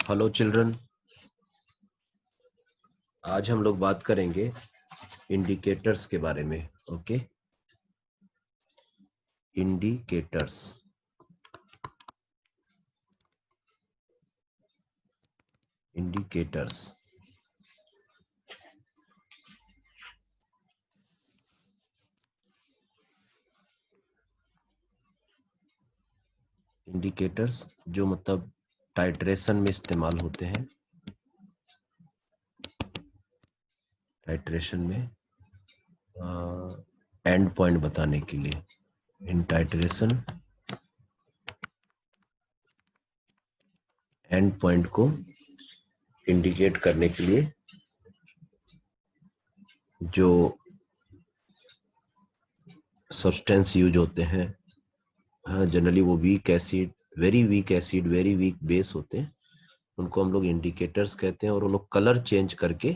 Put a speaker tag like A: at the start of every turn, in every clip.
A: Hello children, आज हम लोग बात करेंगे इंडिकेटर्स के बारे में। Okay, indicators. इंडिकेटर्स इंडिकेटर्स जो मतलब टाइट्रेशन में इस्तेमाल होते हैं। टाइट्रेशन में एंड पॉइंट बताने के लिए, इन टाइट्रेशन एंड पॉइंट को इंडिकेट करने के लिए जो सब्सटेंस यूज होते हैं, जनरली वो weak acid, very weak acid, very weak base होते हैं, उनको हम लोग इंडिकेटर्स कहते हैं। और वो लोग कलर चेंज करके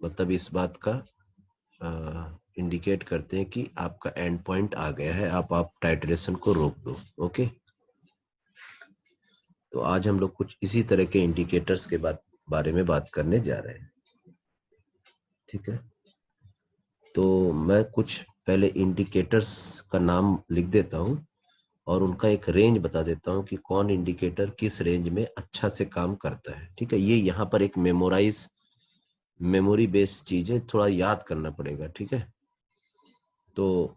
A: मतलब इस बात का इंडिकेट करते हैं कि आपका एंड पॉइंट आ गया है, आप टाइट्रेशन को रोक दो। ओके, तो आज हम लोग कुछ इसी तरह के इंडिकेटर्स के बारे में बात करने जा रहे हैं। ठीक है, तो मैं कुछ पहले इंडिकेटर्स का नाम लिख देता हूं और उनका एक रेंज बता देता हूं कि कौन इंडिकेटर किस रेंज में अच्छा से काम करता है। ठीक है, ये यहाँ पर एक मेमोरी बेस्ड चीज है, थोड़ा याद करना पड़ेगा। ठीक है, तो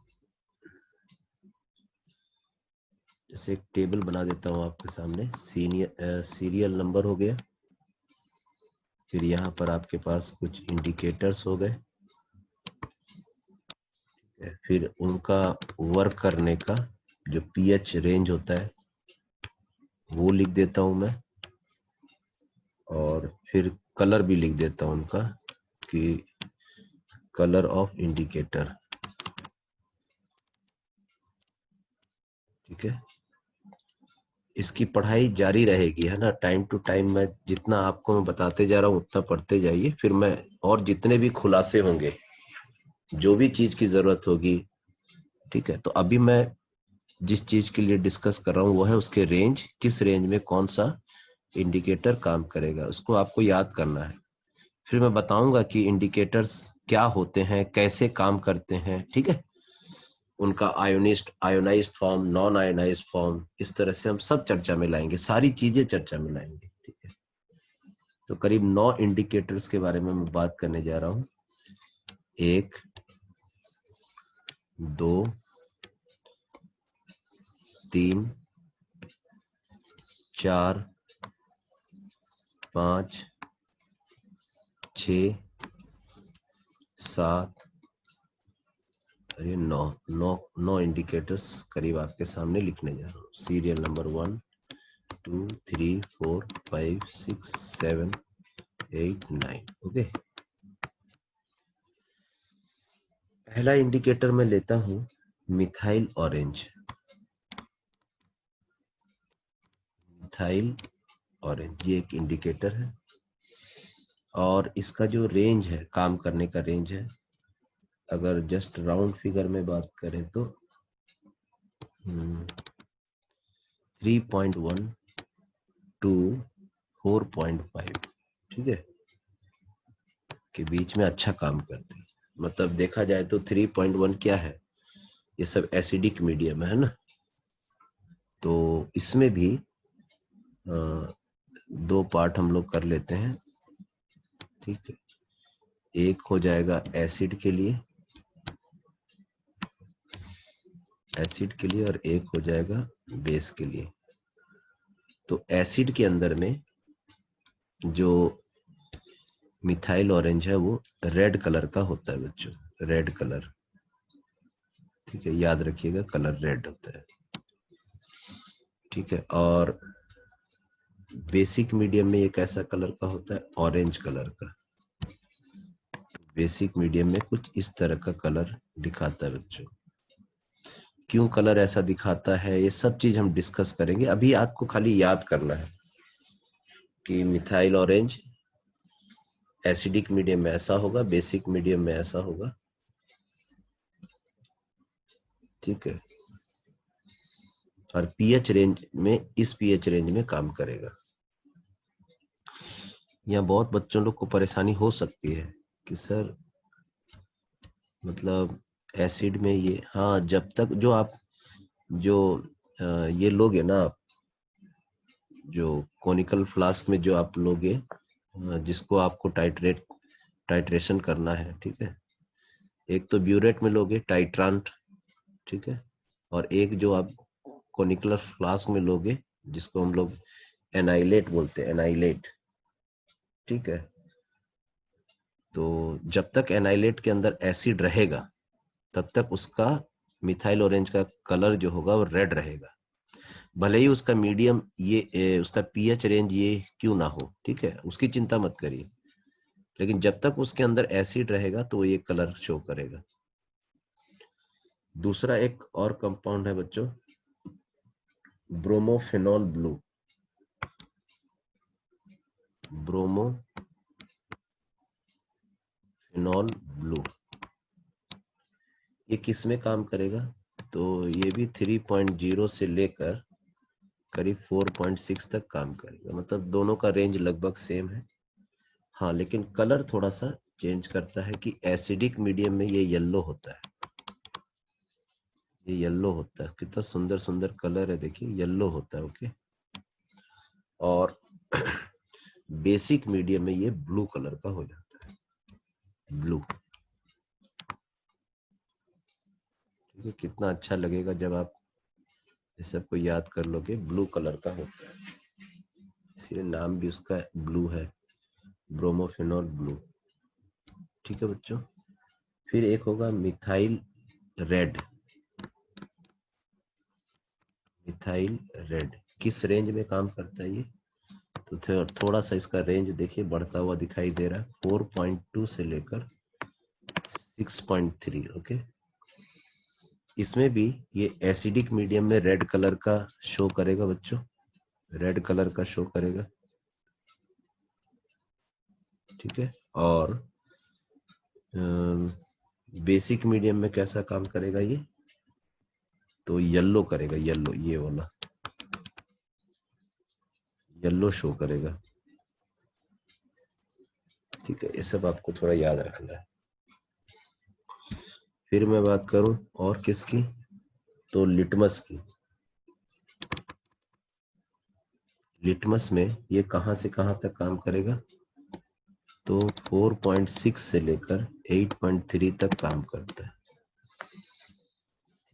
A: जैसे एक टेबल बना देता हूँ आपके सामने। सीरियल नंबर हो गया, फिर यहाँ पर आपके पास कुछ इंडिकेटर्स हो गए, फिर उनका वर्क करने का जो पीएच रेंज होता है वो लिख देता हूँ मैं, और फिर कलर भी लिख देता हूँ उनका कि कलर ऑफ इंडिकेटर। ठीक है, इसकी पढ़ाई जारी रहेगी, है ना। टाइम टू टाइम मैं जितना आपको मैं बताते जा रहा हूँ उतना पढ़ते जाइए, फिर मैं और जितने भी खुलासे होंगे, जो भी चीज की जरूरत होगी। ठीक है, तो अभी मैं जिस चीज के लिए डिस्कस कर रहा हूँ वो है उसके रेंज, किस रेंज में कौन सा इंडिकेटर काम करेगा, उसको आपको याद करना है। फिर मैं बताऊंगा कि इंडिकेटर्स क्या होते हैं, कैसे काम करते हैं। ठीक है, उनका ionised form, non ionised form, इस तरह से हम सब चर्चा में लाएंगे, सारी चीजें चर्चा में लाएंगे। ठीक है, तो करीब 9 इंडिकेटर्स के बारे में मैं बात करने जा रहा हूँ। 1, 2, 3, 4, 5, 6, 7, अरे 9 इंडिकेटर्स करीब आपके सामने लिखने जा रहा हूँ। Serial number 1, 2, 3, 4, 5, 6, 7, 8, 9। ओके, पहला इंडिकेटर मैं लेता हूँ मिथाइल ऑरेंज। मिथाइल ऑरेंज ये एक इंडिकेटर है, और इसका जो रेंज है, काम करने का रेंज है, अगर जस्ट राउंड फिगर में बात करें तो 3.1 टू 4.5, ठीक है, के बीच में अच्छा काम करते हैं। मतलब देखा जाए तो 3.1 क्या है, ये सब एसिडिक मीडियम है ना। तो इसमें भी 2 पार्ट हम लोग कर लेते हैं। ठीक है, एक हो जाएगा एसिड के लिए, और एक हो जाएगा बेस के लिए। तो एसिड के अंदर में जो मिथाइल ऑरेंज है वो रेड कलर का होता है बच्चों, रेड कलर। ठीक है, याद रखिएगा, कलर रेड होता है। ठीक है, और बेसिक मीडियम में एक ऐसा कलर का होता है ऑरेंज कलर का। बेसिक मीडियम में कुछ इस तरह का कलर दिखाता है बच्चों। क्यों कलर ऐसा दिखाता है, ये सब चीज हम डिस्कस करेंगे। अभी आपको खाली याद करना है कि मिथाइल ऑरेंज एसिडिक मीडियम में ऐसा होगा, बेसिक मीडियम में ऐसा होगा। ठीक है, और पीएच रेंज में, इस पीएच रेंज में काम करेगा। यहाँ बहुत बच्चों लोग को परेशानी हो सकती है कि सर मतलब एसिड में ये, हाँ जब तक जो आप जो ये लोगे ना आप, जो कॉनिकल फ्लास्क में जो आप लोगे, जिसको आपको टाइट्रेशन करना है, ठीक है, एक तो ब्यूरेट में लोगे टाइट्रांट, ठीक है, और एक जो आप कॉनिकल फ्लास्क में लोगे जिसको हम लोग एनाइलेट बोलते हैं, एनाइलेट, ठीक है। तो जब तक एनाइलेट के अंदर एसिड रहेगा तब तक उसका मिथाइल ऑरेंज का कलर जो होगा वो रेड रहेगा, भले ही उसका मीडियम उसका पीएच रेंज ये क्यों ना हो, ठीक है, उसकी चिंता मत करिए, लेकिन जब तक उसके अंदर एसिड रहेगा तो वो ये कलर शो करेगा। दूसरा एक और कंपाउंड है बच्चों, ब्रोमोफेनॉल ब्लू, ब्रोमोफेनॉल ब्लू, ये किस में काम करेगा, तो ये भी 3.0 से लेकर करीब 4.6 तक काम करेगा, मतलब दोनों का रेंज लगभग सेम है। हाँ लेकिन कलर थोड़ा सा चेंज करता है कि एसिडिक मीडियम में ये येलो होता है, ये येलो होता है, कितना सुंदर सुंदर कलर है, देखिए येलो होता है, ओके। और बेसिक मीडियम में ये ब्लू कलर का हो जाता है, ब्लू, ठीक है। कितना अच्छा लगेगा जब आप इस सबको याद कर लोगे, ब्लू कलर का होता है, इसलिए नाम भी उसका ब्लू है, ब्रोमोफेनॉल ब्लू, ठीक है बच्चों। फिर एक होगा मिथाइल रेड, मिथाइल रेड किस रेंज में काम करता है ये, तो थोड़ा सा इसका रेंज देखिए बढ़ता हुआ दिखाई दे रहा है, 4.2 से लेकर 6.3, ओके। इसमें भी ये एसिडिक मीडियम में रेड कलर का शो करेगा बच्चों, रेड कलर का शो करेगा, ठीक है। और बेसिक मीडियम में कैसा काम करेगा ये, तो येलो करेगा, येलो, ये वाला येलो शो करेगा, ठीक है। ये सब आपको थोड़ा याद रखना है। फिर मैं बात करूं और किसकी, तो लिटमस की। लिटमस में ये कहां से कहां तक काम करेगा, तो 4.6 से लेकर 8.3 तक काम करता है,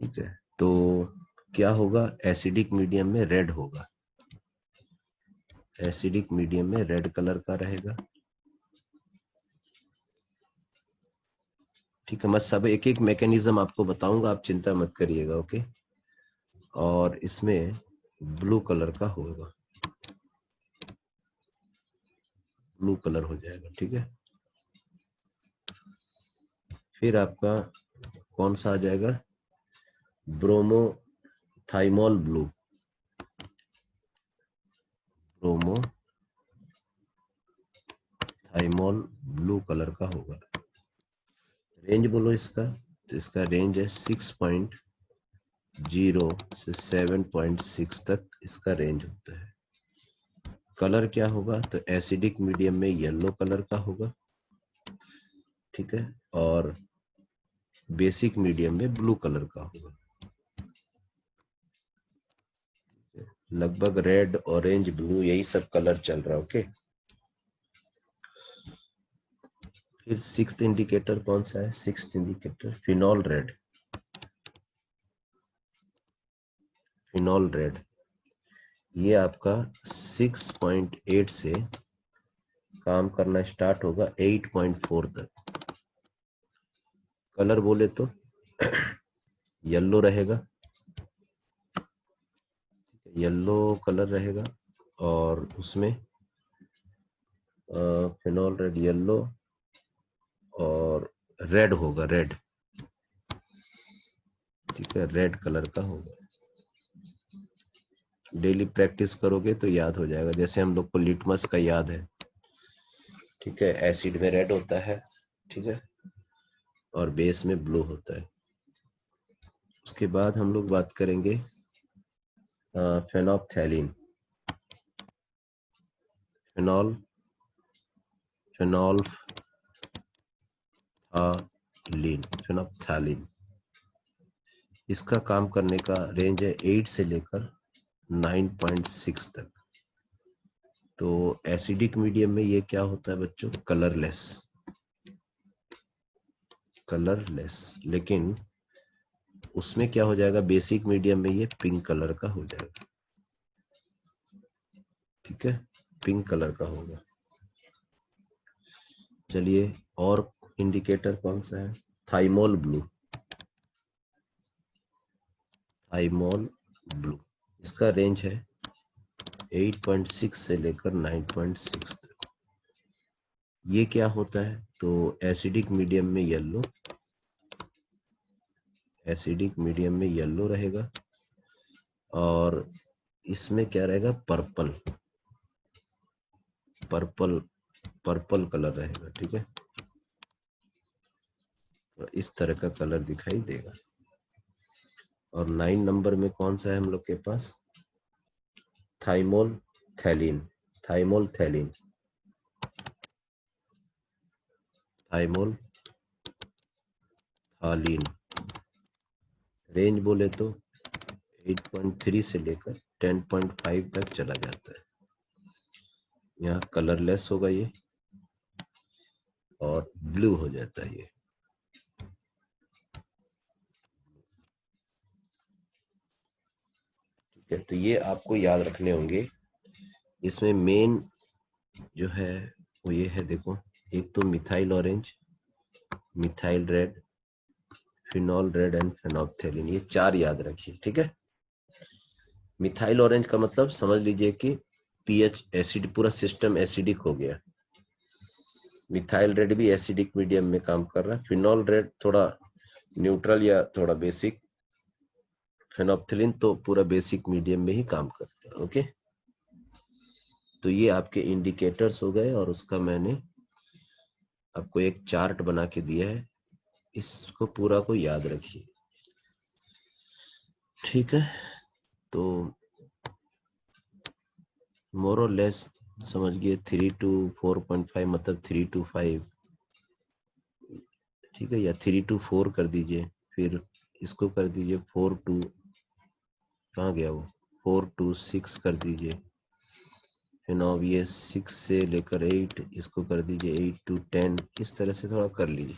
A: ठीक है। तो क्या होगा, एसिडिक मीडियम में रेड होगा, एसिडिक मीडियम में रेड कलर का रहेगा, ठीक है। मैं सब एक एक मैकेनिज्म आपको बताऊंगा, आप चिंता मत करिएगा, ओके। और इसमें ब्लू कलर का होगा, ब्लू कलर हो जाएगा, ठीक है। फिर आपका कौन सा आ जाएगा, bromothymol blue, bromothymol blue colour का होगा। रेंज बोलो इसका, तो इसका रेंज है 6.0 से 7.6 तक इसका रेंज होता है। कलर क्या होगा, तो एसिडिक मीडियम में येलो कलर का होगा, ठीक है, और बेसिक मीडियम में ब्लू कलर का होगा, लगभग रेड ऑरेंज ब्लू यही सब कलर चल रहा है, ओके। फिर सिक्स्थ इंडिकेटर कौन सा है, sixth indicator phenol red, phenol red, ये आपका 6.8 से काम करना स्टार्ट होगा 8.4 तक। कलर बोले तो येलो रहेगा, येलो कलर रहेगा, और उसमें फिनॉल रेड येलो और रेड होगा, रेड, ठीक है, रेड कलर का होगा। डेली प्रैक्टिस करोगे तो याद हो जाएगा, जैसे हम लोग को लिटमस का याद है, ठीक है, एसिड में रेड होता है, ठीक है, और बेस में ब्लू होता है। उसके बाद हम लोग बात करेंगे फेनोप्थैलीन, फिनॉल फेनोल्फथालीन। इसका काम करने का रेंज है 8 से लेकर 9.6 तक। तो एसिडिक मीडियम में ये क्या होता है बच्चों? कलरलेस। लेकिन उसमें क्या हो जाएगा? बेसिक मीडियम में ये पिंक कलर का हो जाएगा। ठीक है, पिंक कलर का होगा। चलिए, और इंडिकेटर कौन सा है? Thymol blue. इसका रेंज है 8.6 से लेकर 9.6 तक। ये क्या होता है? तो एसिडिक मीडियम में येलो रहेगा, और इसमें क्या रहेगा? पर्पल कलर रहेगा। ठीक है, तो इस तरह का कलर दिखाई देगा। और 9 नंबर में कौन सा है हम लोग के पास? थाइमोल्थैलिन। रेंज बोले तो 8.3 से लेकर 10.5 तक चला जाता है। यहाँ कलरलेस होगा ये, और ब्लू हो जाता है ये। ठीक है, तो ये आपको याद रखने होंगे। इसमें मेन जो है वो ये है, देखो, एक तो methyl orange, methyl red, phenol red and phenolphthalein, ये 4 याद रखिए। ठीक है, मिथाइल ऑरेंज का मतलब समझ लीजिए कि पीएच एसिड, पूरा सिस्टम एसिडिक हो गया। मिथाइल रेड भी एसिडिक मीडियम में काम कर रहा है। फिनॉल रेड थोड़ा न्यूट्रल या थोड़ा बेसिक। फेनोल्फथैलीन तो पूरा बेसिक मीडियम में ही काम करता है। ओके, तो ये आपके इंडिकेटर्स हो गए, और उसका मैंने आपको एक चार्ट बना के दिया है, इसको पूरा को याद रखिए। ठीक है, तो मोर और लेस समझ गए। 3 to 4.5 मतलब 3 to 5। ठीक है, या 3 to 4 कर दीजिए, फिर इसको कर दीजिए 4 to, कहाँ गया वो, 4 to 6 कर दीजिए। फिर अब ये 6 से लेकर 8, इसको कर दीजिए 8 to 10। इस तरह से थोड़ा कर लीजिए।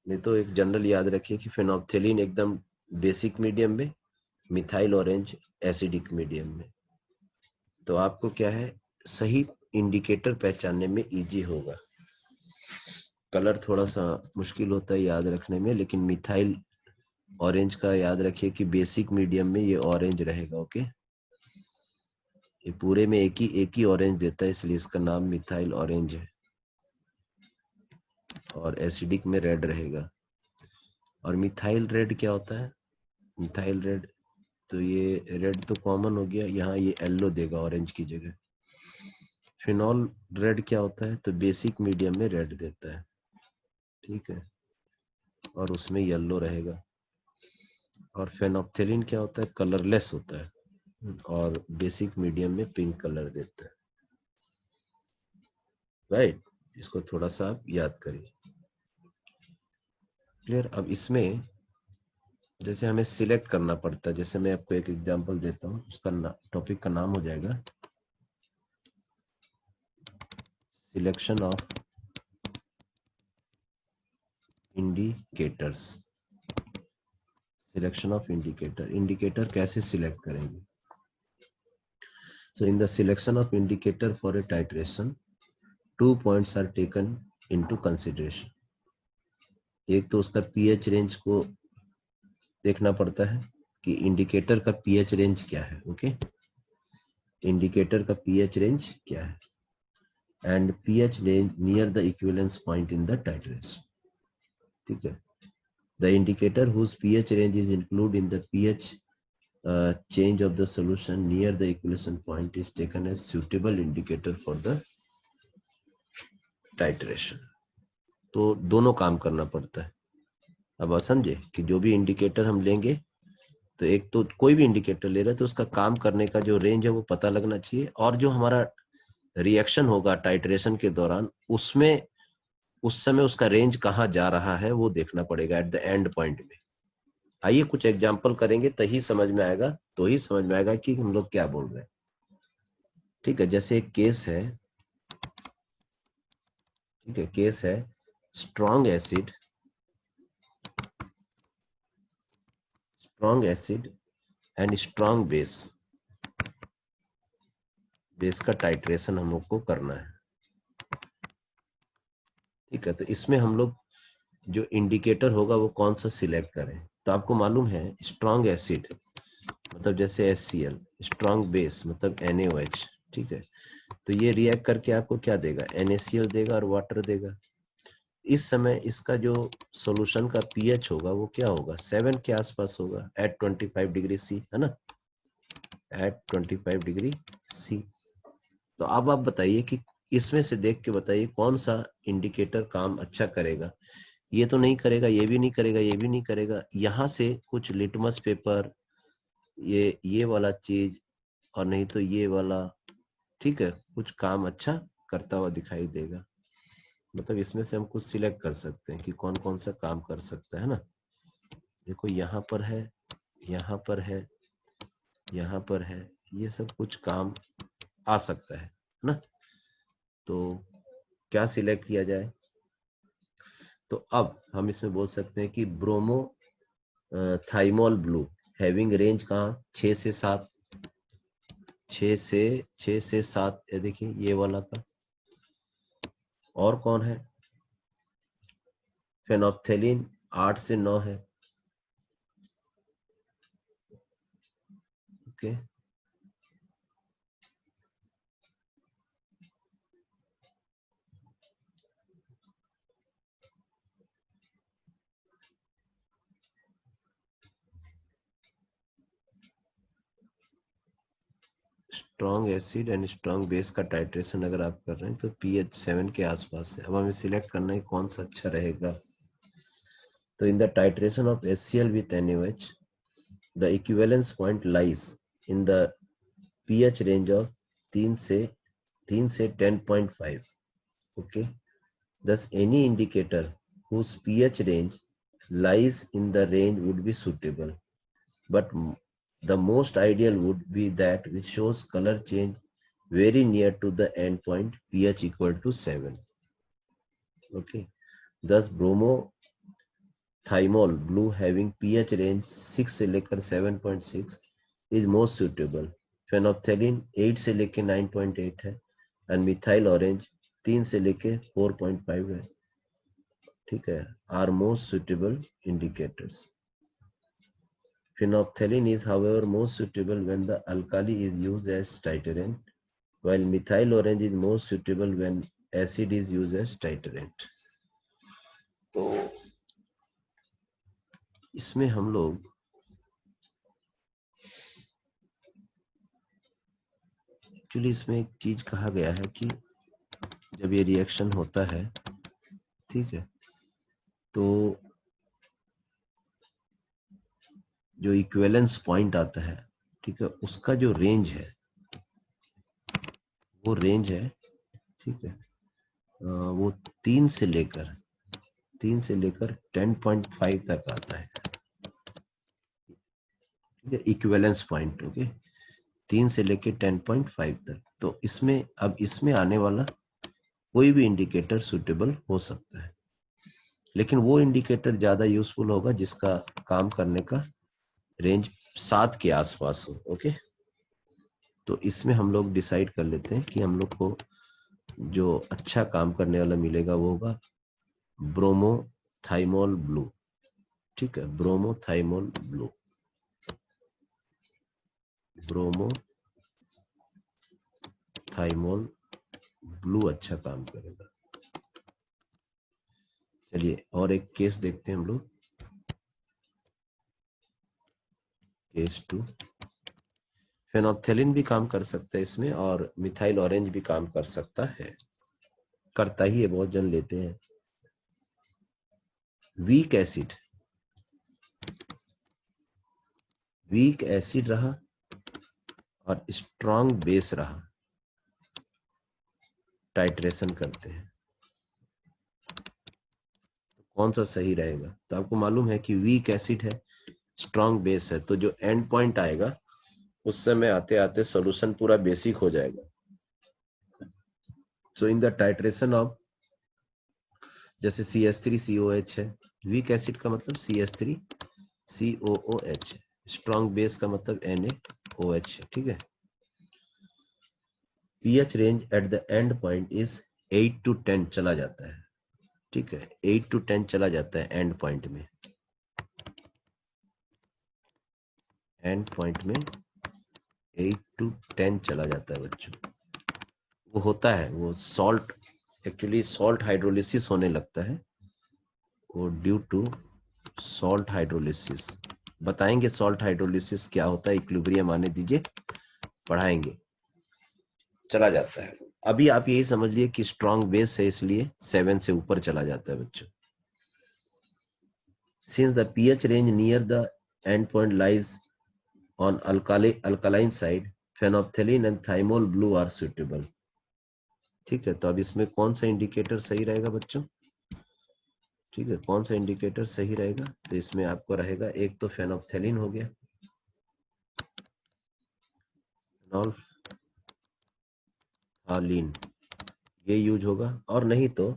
A: नहीं तो एक जनरल याद रखिए कि फेनोल्फथैलीन एकदम बेसिक मीडियम में, मिथाइल ऑरेंज एसिडिक मीडियम में। तो आपको क्या है, सही इंडिकेटर पहचानने में इजी होगा। कलर थोड़ा सा मुश्किल होता है याद रखने में, लेकिन मिथाइल ऑरेंज का याद रखिए कि बेसिक मीडियम में ये ऑरेंज रहेगा। ओके, ये पूरे में एक ही ऑरेंज देता है, इसलिए इसका नाम मिथाइल ऑरेंज है। और एसिडिक में रेड रहेगा। और मिथाइल रेड क्या होता है? मिथाइल रेड, तो ये रेड तो कॉमन हो गया, यहाँ ये येलो देगा ऑरेंज की जगह। फिनॉल रेड क्या होता है? तो बेसिक मीडियम में रेड देता है। ठीक है, और उसमें येलो रहेगा। और फेनोल्फथैलीन क्या होता है? कलरलेस होता है, और बेसिक मीडियम में पिंक कलर देता है। राइट, इसको थोड़ा सा आप याद करिए। क्लियर? अब इसमें जैसे हमें सिलेक्ट करना पड़ता है, जैसे मैं आपको एक एग्जांपल देता हूँ, उसका टॉपिक का नाम हो जाएगा selection of indicators. Selection of indicator, indicator कैसे सिलेक्ट करेंगे? So in the selection of indicator for a titration, 2 points are taken into consideration. एक तो उसका pH रेंज को देखना पड़ता है कि इंडिकेटर का pH रेंज क्या है। ओके, इंडिकेटर का pH रेंज क्या है, and pH range near the equivalence point in the titration. ठीक है, the indicator whose pH range is included in the pH change of the solution near the equilibrium point is taken as suitable indicator for the titration. तो दोनों काम करना पड़ता है। अब आप समझे कि जो भी इंडिकेटर हम लेंगे, तो एक तो कोई भी इंडिकेटर ले रहे हैं तो उसका काम करने का जो रेंज है वो पता लगना चाहिए, और जो हमारा रिएक्शन होगा टाइट्रेशन के दौरान, उसमें उस समय उसका रेंज कहाँ जा रहा है वो देखना पड़ेगा एट द एंड पॉइंट में। आइए कुछ एग्जांपल करेंगे तभी समझ में आएगा, तो ही समझ में आएगा कि हम लोग क्या बोल रहे हैं। ठीक है, जैसे एक केस है, ठीक है, केस है strong acid, strong acid and strong base, base का टाइट्रेशन हम लोग को करना है। ठीक है, तो इसमें हम लोग जो इंडिकेटर होगा वो कौन सा सिलेक्ट करें। तो आपको मालूम है स्ट्रॉन्ग एसिड मतलब जैसे HCl, स्ट्रॉन्ग बेस मतलब NaOH। ठीक है, तो ये रिएक्ट करके आपको क्या देगा, NaCl देगा और वाटर देगा। इस समय इसका जो सॉल्यूशन का pH होगा वो क्या होगा, 7 के आसपास होगा एट 25 डिग्री C, है ना, एट 25 डिग्री C। तो अब आप बताइए कि इसमें से देख के बताइए कौन सा इंडिकेटर काम अच्छा करेगा। ये तो नहीं करेगा, ये भी नहीं करेगा, ये भी नहीं करेगा। यहाँ से कुछ लिटमस पेपर, ये वाला चीज, और नहीं तो ये वाला, ठीक है, कुछ काम अच्छा करता हुआ दिखाई देगा। मतलब इसमें से हम कुछ सिलेक्ट कर सकते हैं कि कौन कौन सा काम कर सकता है ना। देखो यहाँ पर है, यहाँ पर है, यहाँ पर है, ये सब कुछ काम आ सकता है ना। तो क्या सिलेक्ट किया जाए, तो अब हम इसमें बोल सकते हैं कि bromo thymol blue having range कहाँ 6 से 7, 6 से 7, ये देखिए ये वाला का। और कौन है, फेनोप्थेलिन 8 से 9 है। Okay, strong acid and strong base का टाइट्रेशन अगर आप कर रहे हैं तो pH 7 के आसपास है। अब हमें सिलेक्ट करना है कौन सा अच्छा रहेगा। तो in the titration of HCl with NaOH the equivalence point lies in the pH range of 3 से 10.5। Okay, thus any indicator whose pH range lies in the range would be suitable, but the most ideal would be that which shows color change very near to the end point pH equal to 7. Okay, thus bromothymol blue having pH range 6 से लेकर 7.6 is most suitable. phenolphthalein 8 से लेकर 9.8 है, and methyl orange 3 से लेकर 4.5 है। ठीक है, are most suitable indicators. Phenolphthalein is however most suitable when the alkali is used as titrant, while methyl orange is most suitable when acid is used as titrant. तो इसमें हम लोग actually इसमें एक चीज कहा गया है कि जब ये रिएक्शन होता है, ठीक है, तो जो इक्विवेलेंस पॉइंट आता है, ठीक है, उसका जो रेंज है वो रेंज है, ठीक है, वो 3 से लेकर 10.5 तक आता है। ठीक है, इक्विवेलेंस पॉइंट, ओके, 3 से लेकर 10.5 तक। तो इसमें अब इसमें आने वाला कोई भी इंडिकेटर सुटेबल हो सकता है, लेकिन वो इंडिकेटर ज्यादा यूजफुल होगा जिसका काम करने का रेंज 7 के आसपास हो। ओके, तो इसमें हम लोग डिसाइड कर लेते हैं कि हम लोग को जो अच्छा काम करने वाला मिलेगा वो होगा ब्रोमोथाइमोल ब्लू। ठीक है, ब्रोमोथाइमोल ब्लू, ब्रोमोथाइमोल ब्लू अच्छा काम करेगा। चलिए और एक केस देखते हैं हम लोग, केस 2। फेनोप्थेलिन भी काम कर सकता है इसमें और मिथाइल ऑरेंज भी काम कर सकता है, करता ही है, बहुत जन लेते हैं। वीक एसिड, वीक एसिड रहा और स्ट्रॉन्ग बेस रहा। टाइट्रेशन करते हैं तो कौन सा सही रहेगा। तो आपको मालूम है कि वीक एसिड है, स्ट्रॉन्ग बेस है, तो जो एंड पॉइंट आएगा उस समय आते आते सॉल्यूशन पूरा बेसिक हो जाएगा। सो इन द टाइट्रेशन ऑफ, जैसे CH3COH है, वीक एसिड का मतलब CH3COOH, स्ट्रॉन्ग बेस का मतलब NaOH है, ठीक है। pH range at the end point is 8 to 10 चला जाता है, ठीक है, 8 to 10 चला जाता है एंड पॉइंट में। एंड पॉइंट में 8 to 10 चला जाता है बच्चों। वो होता है, वो सॉल्ट, एक्चुअली सॉल्ट हाइड्रोलिसिस होने लगता है वो, ड्यू टू सॉल्ट हाइड्रोलिसिस। बताएंगे सॉल्ट हाइड्रोलिसिस क्या होता है, इक्विलिब्रियम आने दीजिए, पढ़ाएंगे। चला जाता है। अभी आप यही समझ लिए कि स्ट्रॉन्ग बेस है इसलिए 7 से ऊपर चला जाता है बच्चों। Since the pH range near the end point lies on alkaline side, phenolphthalein and thymol blue are suitable. ठीक है, तो अब इसमें कौन सा इंडिकेटर सही रहेगा बच्चों, ठीक है, कौन सा इंडिकेटर सही रहेगा। तो इसमें आपको रहेगा, एक तो फेनोप्थेलिन हो गया, फेनोल्फथालीन, ये यूज होगा, और नहीं तो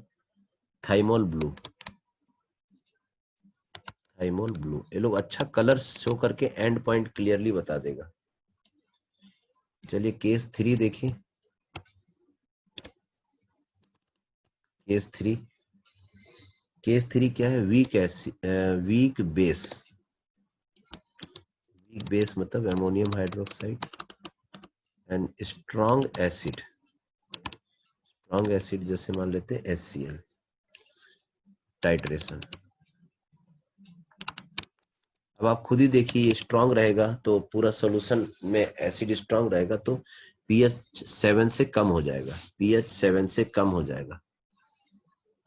A: थाइमोल ब्लू। थाइमोल ब्लू, ये लोग अच्छा कलर शो करके एंड पॉइंट क्लियरली बता देगा। चलिए केस 3 देखिए। केस थ्री क्या है, वीक बेस। वीक बेस मतलब ammonium hydroxide and strong acid. Strong acid जैसे मान लेते हैं HCl। टाइट्रेशन, अब आप खुद ही देखिए, स्ट्रॉन्ग रहेगा तो पूरा सॉल्यूशन में एसिड स्ट्रॉन्ग रहेगा तो pH 7 से कम हो जाएगा, pH 7 से कम हो जाएगा,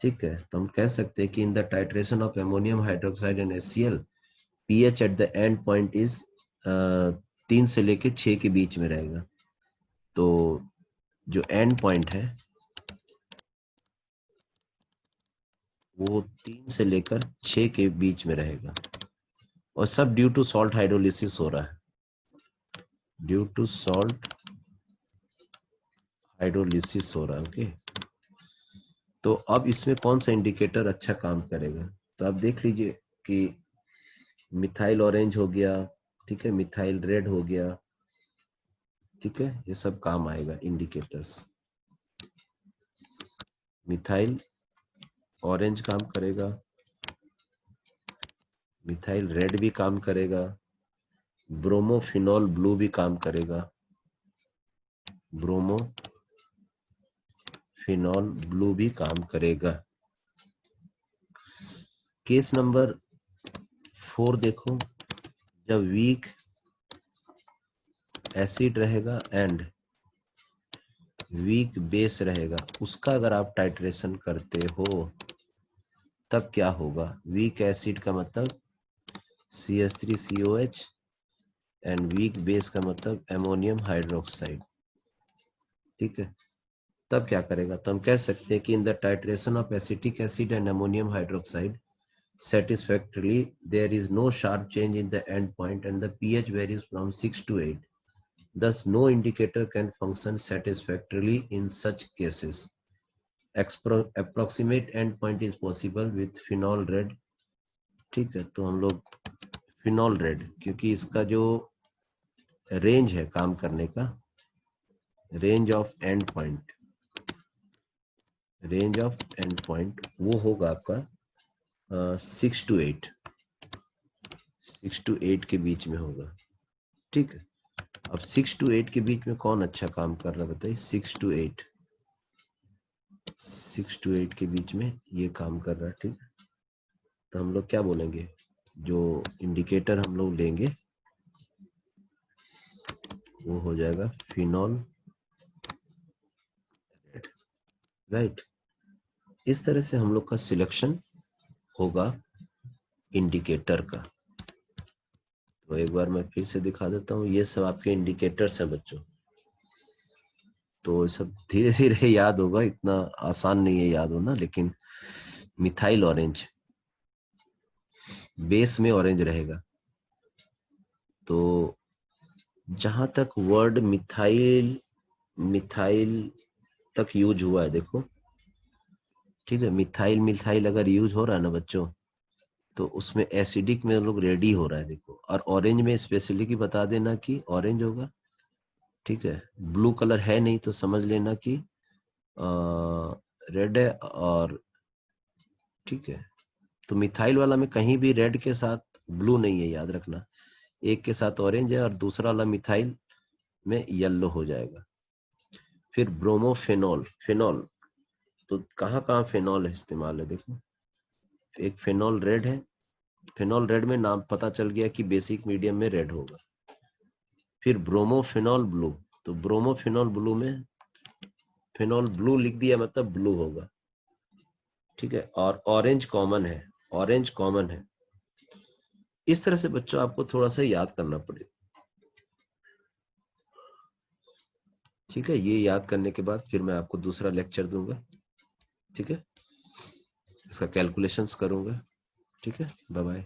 A: ठीक है। तो हम कह सकते हैं कि in the titration of ammonium hydroxide and HCl, pH at the end point is 3 से लेके 6 के बीच में रहेगा। तो जो एंड पॉइंट है वो 3 से लेकर 6 के बीच में रहेगा, और सब ड्यू टू सॉल्ट हाइड्रोलिसिस हो रहा है, ड्यू टू सॉल्ट हाइड्रोलिसिस हो रहा है, ओके। तो अब इसमें कौन सा इंडिकेटर अच्छा काम करेगा, तो आप देख लीजिए कि मिथाइल ऑरेंज हो गया, ठीक है, मिथाइल रेड हो गया, ठीक है, ये सब काम आएगा इंडिकेटर्स। मिथाइल ऑरेंज काम करेगा, मिथाइल रेड भी काम करेगा, ब्रोमोफिनॉल ब्लू भी काम करेगा, ब्रोमोफिनॉल ब्लू भी काम करेगा। केस नंबर 4 देखो, जब वीक एसिड रहेगा एंड वीक बेस रहेगा, उसका अगर आप टाइट्रेशन करते हो तब क्या होगा। वीक एसिड का मतलब CH3COH एंड वीक बेस का मतलब अमोनियम हाइड्रोक्साइड, ठीक है। तब क्या करेगा, तो हम कह सकते हैं कि in the titration of acetic acid and ammonium hydroxide satisfactorily, there is no sharp change in the end point and the pH varies from 6 to 8. Thus, no indicator can function satisfactorily in such cases. Approximate endpoint is possible with phenol red, ठीक है। तो हम लोग phenol red, क्योंकि इसका जो range है काम करने का, range of and point, range of and point वो होगा आपका 6 to 8, 6 to 8 के बीच में होगा, ठीक है। अब 6 to 8 के बीच में कौन अच्छा काम कर रहा है बताइए, 6 to 8, 6 to 8 के बीच में ये काम कर रहा है, ठीक है। तो हम लोग क्या बोलेंगे, जो इंडिकेटर हम लोग लेंगे वो हो जाएगा फिनॉल रेड, राइट। इस तरह से हम लोग का सिलेक्शन होगा इंडिकेटर का। तो एक बार मैं फिर से दिखा देता हूँ, ये सब आपके इंडिकेटर्स हैं बच्चों। तो सब धीरे धीरे याद होगा, इतना आसान नहीं है याद होना। लेकिन मिथाइल ऑरेंज, बेस में ऑरेंज रहेगा। तो जहां तक वर्ड मिथाइल, मिथाइल तक यूज हुआ है देखो, ठीक है, मिथाइल मिथाइल अगर यूज हो रहा है ना बच्चों, तो उसमें एसिडिक में लोग रेडी हो रहा है देखो। और ऑरेंज में स्पेशली बता देना कि ऑरेंज होगा, ठीक है। ब्लू कलर है नहीं तो समझ लेना कि रेड है। और ठीक है, तो मिथाइल वाला में कहीं भी रेड के साथ ब्लू नहीं है, याद रखना। एक के साथ ऑरेंज है और दूसरा वाला मिथाइल में येलो हो जाएगा। फिर ब्रोमोफेनॉल, फेनॉल, तो कहाँ कहाँ फेनॉल इस्तेमाल है देखो। एक फेनॉल रेड है, फेनॉल रेड में नाम पता चल गया कि बेसिक मीडियम में रेड होगा। फिर ब्रोमोफेनॉल ब्लू, तो ब्रोमोफेनॉल ब्लू में फेनॉल ब्लू लिख दिया मतलब ब्लू होगा, ठीक है। और ऑरेंज कॉमन है, ऑरेंज कॉमन है। इस तरह से बच्चों आपको थोड़ा सा याद करना पड़ेगा, ठीक है। ये याद करने के बाद फिर मैं आपको दूसरा लेक्चर दूंगा, ठीक है, इसका कैलकुलेशंस करूंगा, ठीक है। Bye bye.